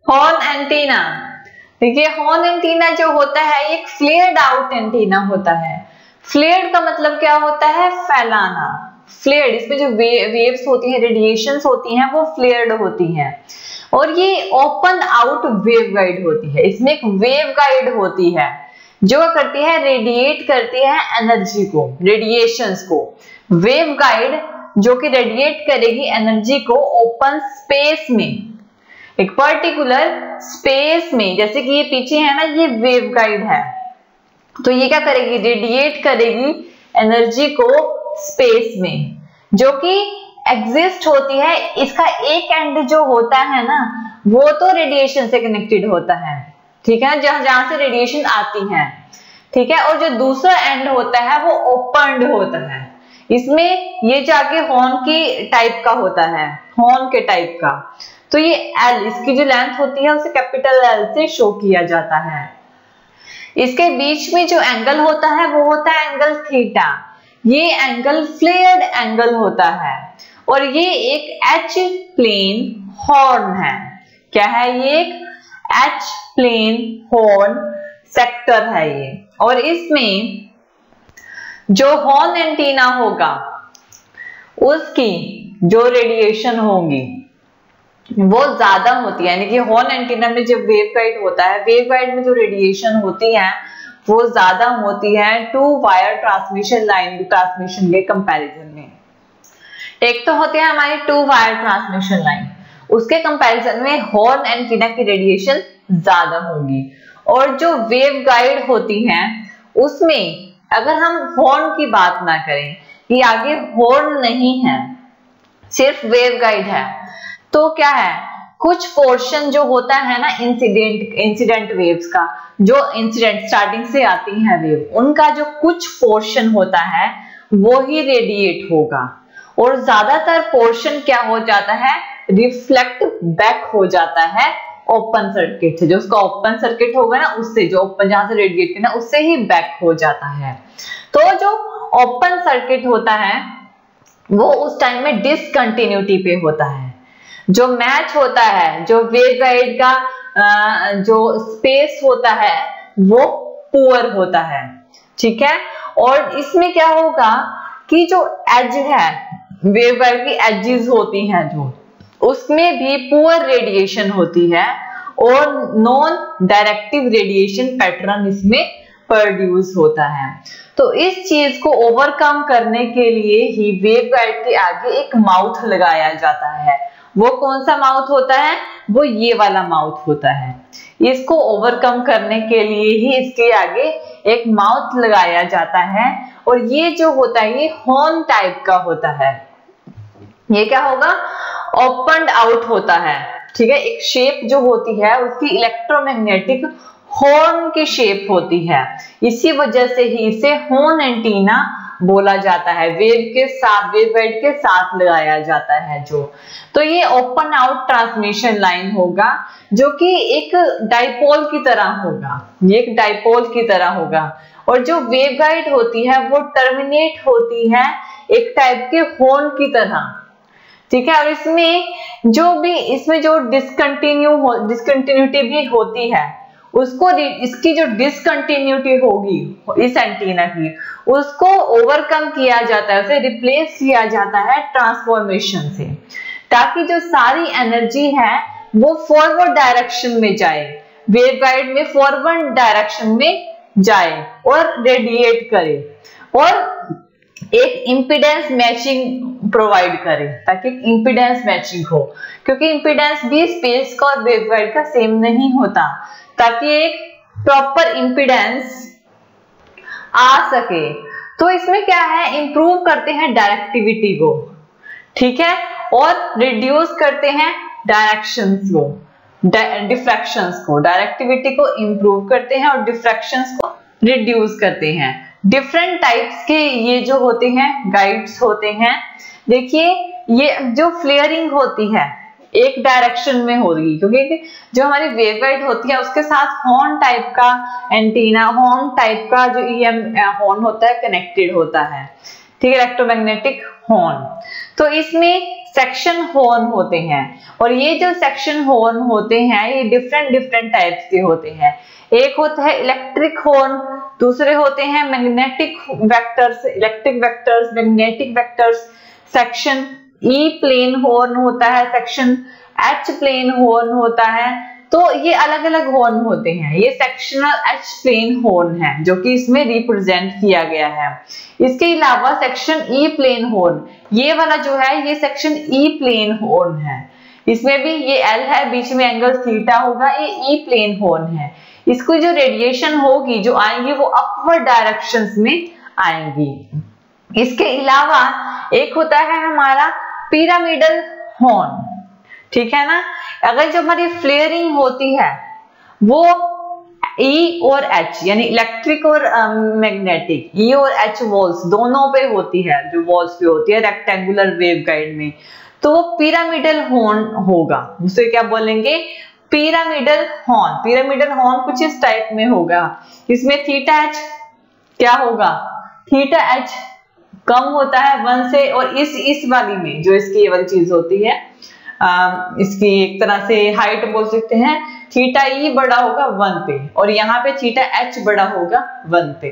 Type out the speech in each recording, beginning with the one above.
Horn antenna. देखिए horn antenna जो होता है एक फ्लेयर्ड आउट एंटीना होता है। फ्लेयर्ड का मतलब क्या होता है, फैलाना। फ्लेयर्ड, इसमें जो वेव्स होती हैं, रेडिएशंस होती हैं, वो फ्लेयर्ड होती हैं। और ये ओपन आउट वेवगाइड होती है। इसमें एक वेवगाइड होती है जो करती है, रेडिएट करती है एनर्जी को, रेडिएशंस को। वेवगाइड जो कि रेडिएट करेगी एनर्जी को ओपन स्पेस में, एक पर्टिकुलर स्पेस में। जैसे कि ये पीछे है ना, ये वेवगाइड है, तो ये क्या करेगी, रेडिएट करेगी एनर्जी को स्पेस में, जो कि एग्जिस्ट होती है। इसका एक एंड जो होता है ना, वो तो रेडिएशन से कनेक्टेड होता है, ठीक है, जहां से रेडिएशन आती है, ठीक है। और जो दूसरा एंड होता है वो ओपन्ड होता है। इसमें ये जाके हॉर्न की टाइप का होता है, हॉर्न के टाइप का। तो ये एल, इसकी जो लेंथ होती है उसे कैपिटल एल से शो किया जाता है। इसके बीच में जो एंगल होता है वो होता है एंगल थीटा। ये एंगल फ्लेयर्ड एंगल होता है और ये एक एच प्लेन हॉर्न है। क्या है ये, एक एच प्लेन हॉर्न सेक्टर है ये। और इसमें जो हॉर्न एंटीना होगा उसकी जो रेडिएशन होगी वो ज्यादा होती है, यानी कि हॉर्न एंटीना में जब वेवगाइड होता है, वेवगाइड में जो रेडिएशन होती है वो ज्यादा होती है two wire transmission line transmission के कंपैरिजन में। एक तो होती है हमारी टू वायर ट्रांसमिशन लाइन, उसके कंपैरिजन में हॉर्न एंटीना की रेडिएशन ज्यादा होगी। और जो वेवगाइड होती है उसमें अगर हम हॉर्न की बात ना करें कि आगे हॉर्न नहीं है, सिर्फ वेवगाइड है, तो क्या है, कुछ पोर्शन जो होता है ना इंसिडेंट वेव्स का, जो इंसिडेंट स्टार्टिंग से आती है वेव, उनका जो कुछ पोर्शन होता है वो ही रेडिएट होगा और ज्यादातर पोर्शन क्या हो जाता है, रिफ्लेक्ट बैक हो जाता है ओपन सर्किट से। जो उसका ओपन सर्किट होगा ना, उससे जो ओपन जहां से रेडिएट करना उससे ही बैक हो जाता है। तो जो ओपन सर्किट होता है वो उस टाइम में डिसकंटिन्यूटी पे होता है। जो मैच होता है, जो वेवगाइड का जो स्पेस होता है वो पुअर होता है, ठीक है। और इसमें क्या होगा कि जो एज है, वेवगाइड की एजेस होती हैं जो, उसमें भी पुअर रेडिएशन होती है और नॉन डायरेक्टिव रेडिएशन पैटर्न इसमें प्रोड्यूस होता है। तो इस चीज को ओवरकम करने के लिए ही वेवगाइड के आगे एक माउथ लगाया जाता है। वो कौन सा माउथ होता है, वो ये वाला माउथ होता है। इसको ओवरकम करने के लिए ही इसके आगे एक माउथ लगाया जाता है और ये जो होता है ये हॉर्न टाइप का होता है। ये क्या होगा, ओपन्ड आउट होता है, ठीक है। एक शेप जो होती है उसकी इलेक्ट्रोमैग्नेटिक हॉर्न की शेप होती है, इसी वजह से ही इसे हॉर्न एंटीना बोला जाता है। वेव के साथ, वेवगाइड के साथ लगाया जाता है जो। तो ये ओपन आउट ट्रांसमिशन लाइन होगा जो कि एक डाइपोल की तरह होगा, ये एक डाइपोल की तरह होगा। और जो वेवगाइड होती है वो टर्मिनेट होती है एक टाइप के हॉर्न की तरह, ठीक है। और इसमें जो डिसकंटिन्यूटी भी होती है, उसको, इसकी जो डिसकंटिन्यूटी होगी इस एंटीना की, उसको ओवरकम किया जाता है, उसे रिप्लेस किया जाता है ट्रांसफॉर्मेशन से, ताकि जो सारी एनर्जी है वो फॉरवर्ड डायरेक्शन में जाए, वेवगाइड में फॉरवर्ड डायरेक्शन में जाए और रेडिएट करे और एक इंपीडेंस मैचिंग प्रोवाइड करे, ताकि इंपीडेंस मैचिंग हो, क्योंकि इंपीडेंस भी स्पेस का और वेवगाइड का सेम नहीं होता, ताकि एक प्रॉपर इंपीडेंस आ सके। तो इसमें क्या है, इंप्रूव करते हैं डायरेक्टिविटी को, ठीक है, और रिड्यूस करते हैं डायरेक्शंस को, डिफ्रैक्शंस को। डायरेक्टिविटी को इंप्रूव करते हैं और डिफ्रैक्शंस को रिड्यूस करते हैं। डिफरेंट टाइप्स के ये जो होते हैं गाइड्स होते हैं। देखिए ये जो फ्लेयरिंग होती है एक डायरेक्शन में होगी, क्योंकि जो हमारी वेवगाइड होती है उसके साथ हॉर्न टाइप का एंटीना, हॉर्न टाइप का जो ईएम हॉर्न होता है कनेक्टेड होता है, ठीक है, इलेक्ट्रोमैग्नेटिक हॉर्न। तो इसमें सेक्शन हॉर्न होते हैं। और ये जो सेक्शन हॉर्न होते हैं ये डिफरेंट टाइप्स के होते हैं। एक होता है इलेक्ट्रिक हॉर्न, दूसरे होते हैं magnetic vectors, electric vectors, magnetic vectors. Section E plane horn होता है, सेक्शन एच प्लेन हॉर्न होता है। तो ये अलग अलग हॉर्न होते हैं। ये सेक्शनल एच प्लेन हॉर्न है जो कि इसमें रिप्रेजेंट किया गया है। इसके अलावा सेक्शन ई प्लेन हॉर्न, ये वाला जो है ये सेक्शन ई प्लेन हॉर्न है। इसमें भी ये एल है, बीच में एंगल थीटा होगा, ये ई प्लेन हॉर्न है। इसको जो रेडिएशन होगी जो आएंगी वो अपवर्ड डायरेक्शंस में आएंगी। इसके अलावा एक होता है हमारा पिरामिडल हॉर्न, ठीक है ना। अगर जो हमारी फ्लेयरिंग होती है वो ई और एच यानी इलेक्ट्रिक और मैग्नेटिक, ई और एच वॉल्स दोनों पे होती है, जो वॉल्स पे होती है रेक्टेंगुलर वेवगाइड में, तो वो पिरामिडल हॉर्न होगा। उसे क्या बोलेंगे? Pyramidal horn. पिरामिडल हॉर्न कुछ इस टाइप में होगा। इसमें थीटा एच क्या होगा? थीटा एच कम होता है 1 से, और इस वाली में जो इसकी ये वाली चीज होती है, इसकी एक तरह से हाइट बोल सकते हैं, थीटा ई बड़ा होगा 1 पे और यहाँ पे थीटा एच बड़ा होगा 1 पे।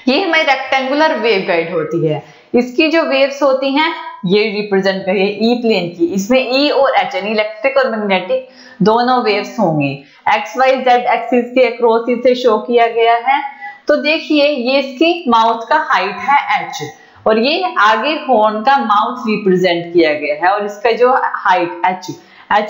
ये हमारी रेक्टेंगुलर वेवगाइड होती है। इसकी जो वेव्स होती हैं ये रिप्रेजेंट करिए ई प्लेन की। इसमें ई और एच यानी इलेक्ट्रिक और मैग्नेटिक दोनों वेव्स होंगी। एक्स वाई जेड एक्सिस के अक्रॉस इसे शो किया गया है। तो देखिए ये इसकी माउथ का हाइट है एच, और ये आगे हॉर्न का माउथ रिप्रेजेंट किया गया है, और इसका जो हाइट एच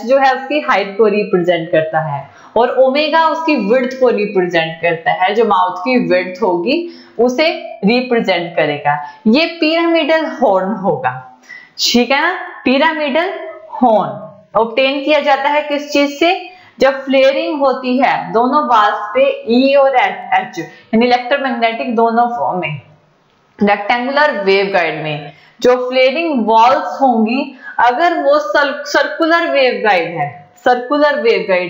जो है उसकी हाइट को रिप्रेजेंट करता है, और ओमेगा उसकी विड्थ को रिप्रेजेंट करता है। जो माउथ की विड्थ होगी उसे रिप्रेजेंट करेगा। ये पिरामिडल हॉर्न होगा, ठीक है ना। पिरामिडल हॉर्न ऑब्टेन किया जाता है किस चीज से? जब फ्लेयरिंग होती है दोनों वाल्स पे ई और एच यानी इलेक्ट्रोमैग्नेटिक दोनों फॉर्म में रेक्टेंगुलर वेवगाइड में जो फ्लेयरिंग वॉल्स होंगी, अगर वो सर्कुलर वेवगाइड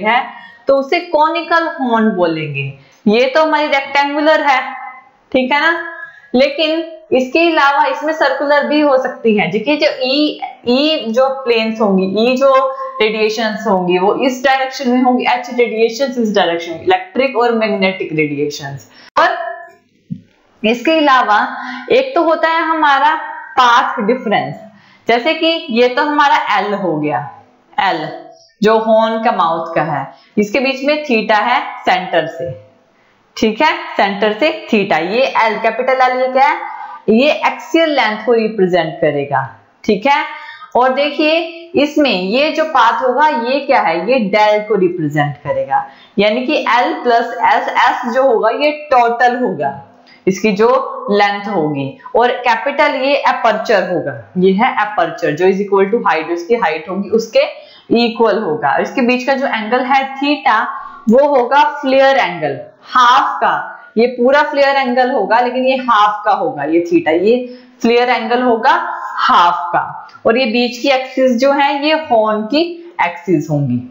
है तो उसे कॉनिकल हॉर्न बोलेंगे। ये तो हमारी रेक्टेंगुलर है, ठीक है ना, लेकिन इसके अलावा इसमें सर्कुलर भी हो सकती है। देखिए जो ई जो प्लेन्स होंगी, ई जो रेडिएशंस होंगी वो इस डायरेक्शन में होंगी, एच रेडिएशंस इस डायरेक्शन में, इलेक्ट्रिक और मैग्नेटिक रेडिएशंस। और इसके अलावा एक तो होता है हमारा पाथ डिफरेंस, जैसे कि ये तो हमारा एल हो गया, एल जो हॉर्न का माउथ का है, इसके बीच में थीटा है सेंटर से, ठीक है, सेंटर से थीटा। ये एल कैपिटल एल ये क्या है? ये एक्सियल लेंथ को रिप्रेजेंट करेगा, ठीक है। और देखिए इसमें ये जो पाथ होगा ये क्या है? ये डेल को रिप्रेजेंट करेगा, यानी कि एल प्लस एस, एस जो होगा ये टोटल होगा इसकी जो लेंथ होगी, और कैपिटल ये अपर्चर होगा, ये है अपर्चर जो इज इक्वल टू हाइट, उसकी हाइट होगी उसके इक्वल होगा। इसके बीच का जो एंगल है थीटा वो होगा फ्लेयर एंगल, हाफ का। ये पूरा फ्लेयर एंगल होगा लेकिन ये हाफ का होगा, ये थीटा, ये फ्लेयर एंगल होगा हाफ का। और ये बीच की एक्सिस जो है ये हॉर्न की एक्सिस होंगी।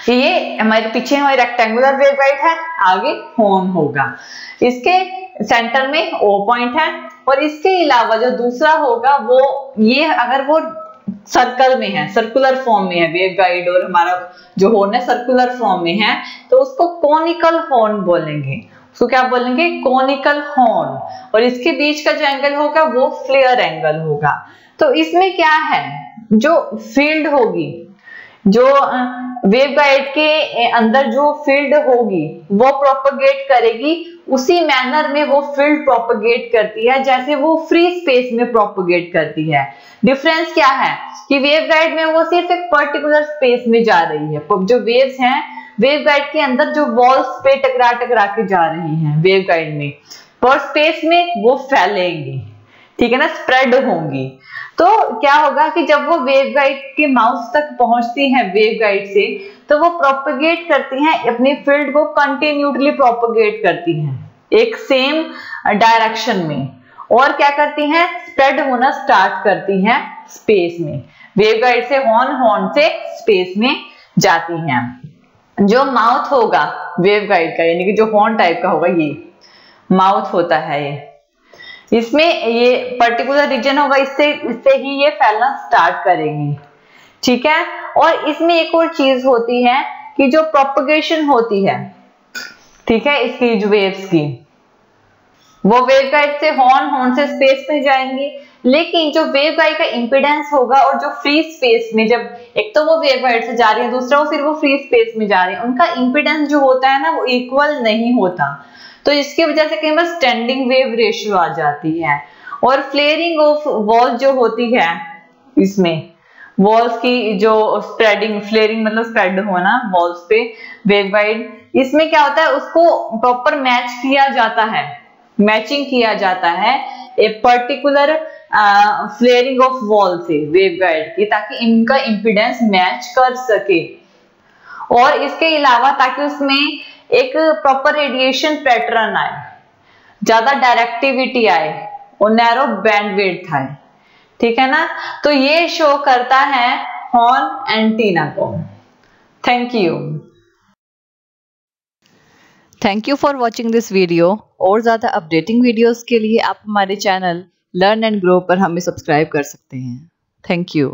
ये हमारे पीछे हमारी रेक्टेंगुलर वेवगाइड है, आगे हॉर्न होगा। इसके सेंटर में O पॉइंट है, और इसके अलावा जो दूसरा होगा वो ये अगर वो सर्कल में है, सर्कुलर फॉर्म में है वेवगाइड, और हमारा जो हॉर्न है सर्कुलर फॉर्म में है, तो उसको कॉनिकल हॉर्न बोलेंगे। उसको क्या बोलेंगे? Conical horn. और इसके बीच का जो एंगल होगा वो फ्लेयर एंगल होगा। तो इसमें क्या है? जो फील्ड होगी, जो वेवगाइड के अंदर जो फील्ड होगी वो प्रोपगेट करेगी, उसी मैनर में वो फील्ड प्रोपगेट करती है जैसे वो फ्री स्पेस में प्रोपगेट करती है। डिफरेंस क्या है कि वेवगाइड में वो सिर्फ एक पर्टिकुलर स्पेस में जा रही है, जो वेव्स हैं वेवगाइड के अंदर जो वॉल्स पे टकरा के जा रही हैं वेवगाइड में, पर स्पेस में वो फैलेंगी, ठीक है ना, स्प्रेड होंगी। तो क्या होगा कि जब वो वेवगाइड के माउथ तक पहुंचती हैं वेवगाइड से, तो वो प्रोपगेट करती हैं अपनी फील्ड को, कंटिन्यूटली प्रोपगेट करती हैं एक सेम डायरेक्शन में, और क्या करती हैं? स्प्रेड होना स्टार्ट करती हैं स्पेस में, वेवगाइड से हॉर्न, हॉर्न से स्पेस में जाती हैं। जो माउथ होगा वेवगाइड का, यानी कि जो हॉर्न टाइप का होगा, ये माउथ होता है, ये इसमें ये पर्टिकुलर रीजन होगा, इससे ही ये फैलना स्टार्ट करेंगे, ठीक है। और इसमें एक और चीज होती है कि जो प्रोपगेशन होती है, ठीक है, इसकी जो वेव्स की, वो वेवगाइड से हॉर्न से स्पेस में जाएंगी, लेकिन जो वेवगाइड का इंपीडेंस होगा और जो फ्री स्पेस में, जब एक तो वो वेवगाइड से जा रही है, दूसरा वो फिर वो फ्री स्पेस में जा रही है, उनका इंपीडेंस जो होता है ना वो इक्वल नहीं होता, तो इसकी वजह से कहीं पर स्टैंडिंग वेव रेशियो आ जाती है। और फ्लेयरिंग ऑफ वॉल जो होती है, इसमें वॉल्स की जो स्प्रेडिंग, फ्लेयरिंग मतलब स्प्रेड होना वॉल्स पे वेवगाइड, इसमें क्या होता है, उसको प्रॉपर मैच किया जाता है, मैचिंग किया जाता है a particular flaring of wall से वेवगाइड की, ताकि इनका इंपीडेंस मैच कर सके। और इसके अलावा ताकि उसमें एक प्रॉपर रेडिएशन पैटर्न आए, ज्यादा डायरेक्टिविटी आए और नैरो बैंडविड्थ आए, ठीक है ना। तो ये शो करता है हॉर्न एंटीना को। Thank you for watching this video. और ज्यादा अपडेटिंग वीडियोस के लिए आप हमारे चैनल लर्न एंड ग्रो पर हमें सब्सक्राइब कर सकते हैं। Thank you.